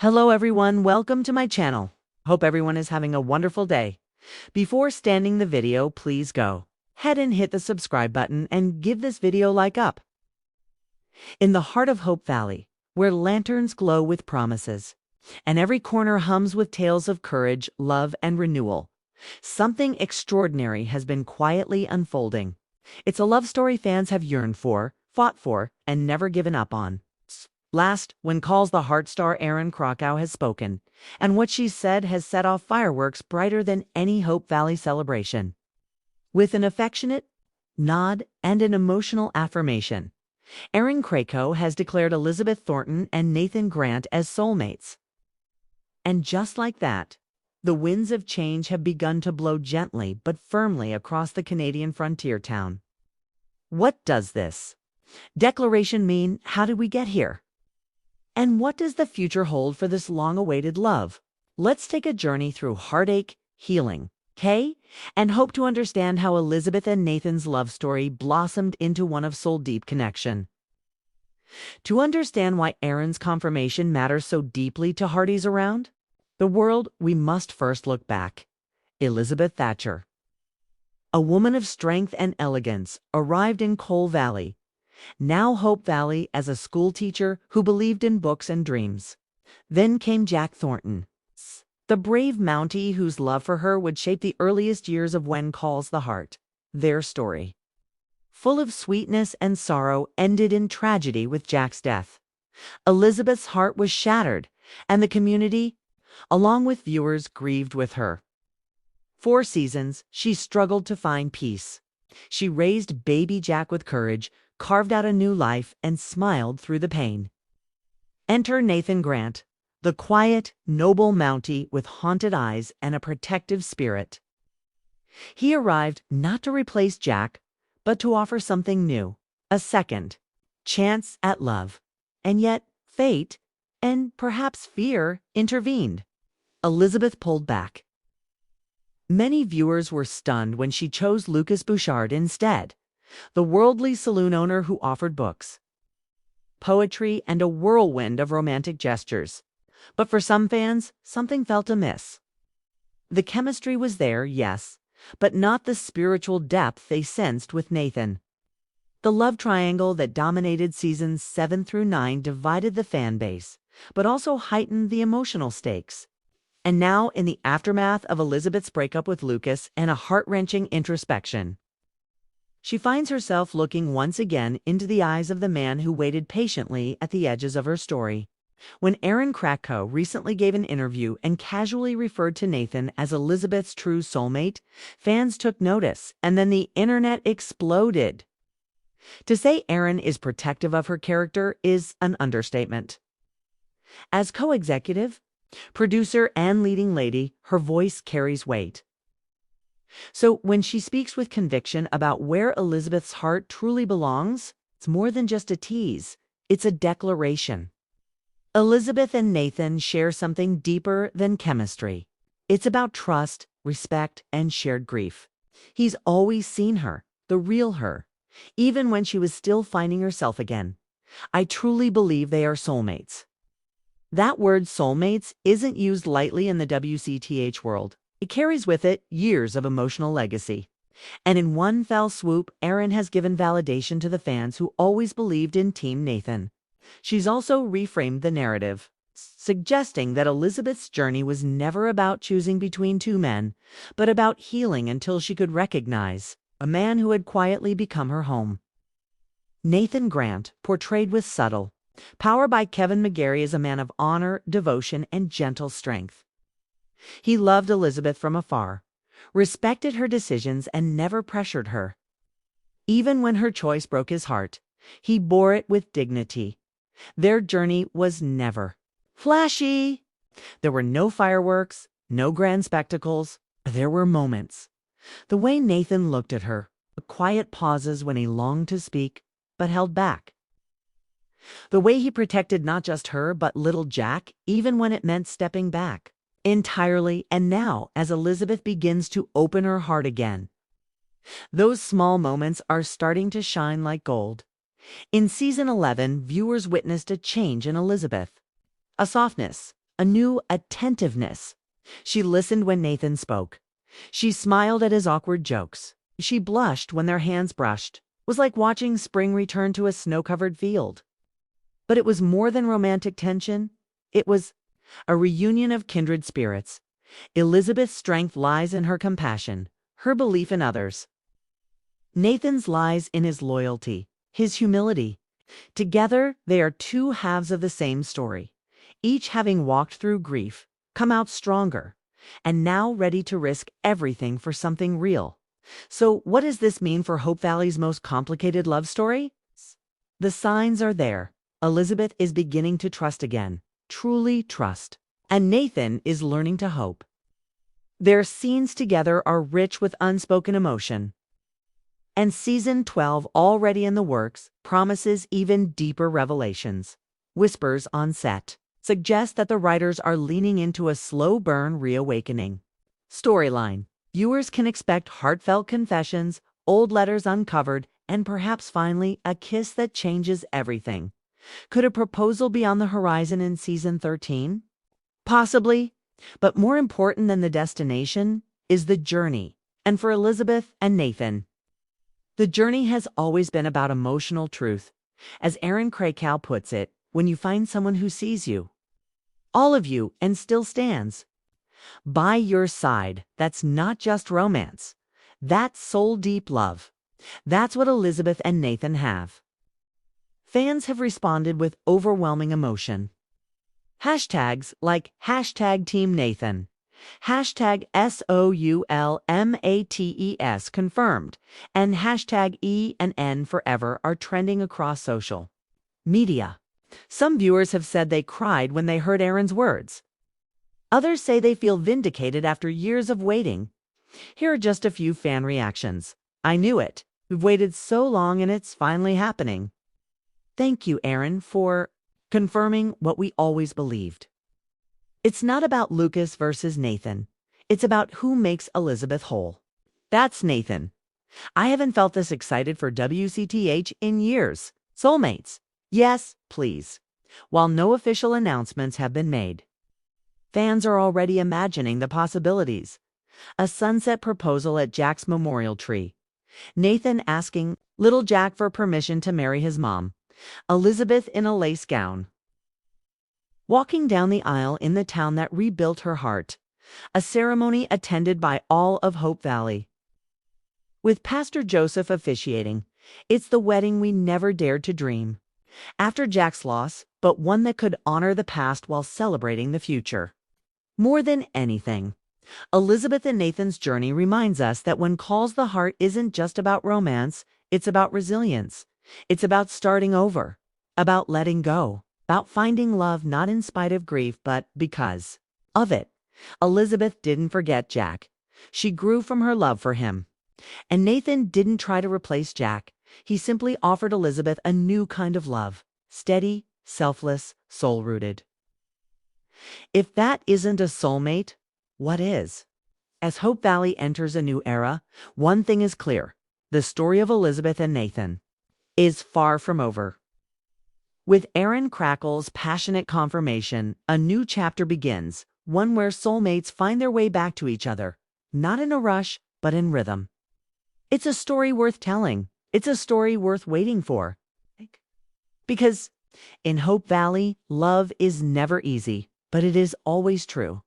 Hello everyone, welcome to my channel. Hope everyone is having a wonderful day. Before standing the video, please go ahead and hit the subscribe button and give this video a like up. In the heart of Hope Valley, where lanterns glow with promises, and every corner hums with tales of courage, love, and renewal, something extraordinary has been quietly unfolding. It's a love story fans have yearned for, fought for, and never given up on. Last, when calls the heart star Erin Krakow has spoken, and what she said has set off fireworks brighter than any Hope Valley celebration. With an affectionate nod and an emotional affirmation, Erin Krakow has declared Elizabeth Thornton and Nathan Grant as soulmates. And just like that, the winds of change have begun to blow gently but firmly across the Canadian frontier town. What does this declaration mean? How did we get here? And what does the future hold for this long-awaited love? Let's take a journey through heartache, healing, and hope to understand how Elizabeth and Nathan's love story blossomed into one of soul-deep connection. To understand why Erin's confirmation matters so deeply to Hearties around the world, we must first look back. Elizabeth Thatcher, a woman of strength and elegance, arrived in Coal Valley, now Hope Valley, as a school teacher who believed in books and dreams. Then came Jack Thornton, the brave Mountie whose love for her would shape the earliest years of When Calls the Heart. Their story, full of sweetness and sorrow, ended in tragedy with Jack's death. Elizabeth's heart was shattered, and the community, along with viewers, grieved with her. For seasons, she struggled to find peace. She raised baby Jack with courage, carved out a new life, and smiled through the pain. Enter Nathan Grant, the quiet, noble Mountie with haunted eyes and a protective spirit. He arrived not to replace Jack, but to offer something new, a second chance at love. And yet, fate, and perhaps fear, intervened. Elizabeth pulled back. Many viewers were stunned when she chose Bouchard instead, the worldly saloon owner who offered books, poetry, and a whirlwind of romantic gestures. But for some fans, something felt amiss. The chemistry was there, yes, but not the spiritual depth they sensed with Nathan. The love triangle that dominated seasons 7 through 9 divided the fan base, but also heightened the emotional stakes. And now, in the aftermath of Elizabeth's breakup with Lucas and a heart-wrenching introspection, she finds herself looking once again into the eyes of the man who waited patiently at the edges of her story. When Erin Krakow recently gave an interview and casually referred to Nathan as Elizabeth's true soulmate, fans took notice, and then the internet exploded. To say Erin is protective of her character is an understatement. As co-executive, producer, and leading lady, her voice carries weight. So when she speaks with conviction about where Elizabeth's heart truly belongs, it's more than just a tease, it's a declaration. Elizabeth and Nathan share something deeper than chemistry. It's about trust, respect, and shared grief. He's always seen her, the real her, even when she was still finding herself again. I truly believe they are soulmates. That word soulmates isn't used lightly in the WCTH world. It carries with it years of emotional legacy. And in one fell swoop, Erin has given validation to the fans who always believed in Team Nathan. She's also reframed the narrative, suggesting that Elizabeth's journey was never about choosing between two men, but about healing until she could recognize a man who had quietly become her home. Nathan Grant, portrayed with subtle power by McGarry, is a man of honor, devotion, and gentle strength. He loved Elizabeth from afar, respected her decisions, and never pressured her. Even when her choice broke his heart, he bore it with dignity. Their journey was never flashy. There were no fireworks, no grand spectacles. There were moments. The way Nathan looked at her, the quiet pauses when he longed to speak but held back. The way he protected not just her but little Jack, even when it meant stepping back entirely. And now, as Elizabeth begins to open her heart again, those small moments are starting to shine like gold. In season 11, viewers witnessed a change in Elizabeth. A softness, a new attentiveness. She listened when Nathan spoke. She smiled at his awkward jokes. She blushed when their hands brushed. It was like watching spring return to a snow-covered field. But it was more than romantic tension. It was a reunion of kindred spirits. Elizabeth's strength lies in her compassion, her belief in others. Nathan's lies in his loyalty, his humility. Together, they are two halves of the same story, each having walked through grief, come out stronger, and now ready to risk everything for something real. So what does this mean for Hope Valley's most complicated love story? The signs are there. Elizabeth is beginning to trust again, truly trust. And Nathan is learning to hope. Their scenes together are rich with unspoken emotion. And season 12, already in the works, promises even deeper revelations. Whispers on set suggest that the writers are leaning into a slow burn reawakening. Storyline. Viewers can expect heartfelt confessions, old letters uncovered, and perhaps finally a kiss that changes everything. Could a proposal be on the horizon in season 13? Possibly, but more important than the destination is the journey. And for Elizabeth and Nathan, the journey has always been about emotional truth. As Erin Krakow puts it, when you find someone who sees you, all of you, and still stands by your side, that's not just romance. That's soul-deep love. That's what Elizabeth and Nathan have. Fans have responded with overwhelming emotion. Hashtags like hashtag Team Nathan, hashtag SOULMATES confirmed, and hashtag E and N forever are trending across social media. Some viewers have said they cried when they heard Erin's words. Others say they feel vindicated after years of waiting. Here are just a few fan reactions. I knew it. We've waited so long and it's finally happening. Thank you, Erin, for confirming what we always believed. It's not about Lucas versus Nathan. It's about who makes Elizabeth whole. That's Nathan. I haven't felt this excited for WCTH in years. Soulmates. Yes, please. While no official announcements have been made, fans are already imagining the possibilities. A sunset proposal at Jack's memorial tree. Nathan asking little Jack for permission to marry his mom. Elizabeth in a lace gown, walking down the aisle in the town that rebuilt her heart. A ceremony attended by all of Hope Valley, with Pastor Joseph officiating. It's the wedding we never dared to dream. After Jack's loss, but one that could honor the past while celebrating the future. More than anything, Elizabeth and Nathan's journey reminds us that when calls the heart isn't just about romance, it's about resilience. It's about starting over, about letting go, about finding love not in spite of grief but because of it. Elizabeth didn't forget Jack. She grew from her love for him. And Nathan didn't try to replace Jack. He simply offered Elizabeth a new kind of love, steady, selfless, soul-rooted. If that isn't a soulmate, what is? As Hope Valley enters a new era, one thing is clear. The story of Elizabeth and Nathan is far from over. With Erin Krakow's passionate confirmation, a new chapter begins, one where soulmates find their way back to each other, not in a rush, but in rhythm. It's a story worth telling. It's a story worth waiting for. Because in Hope Valley, love is never easy, but it is always true.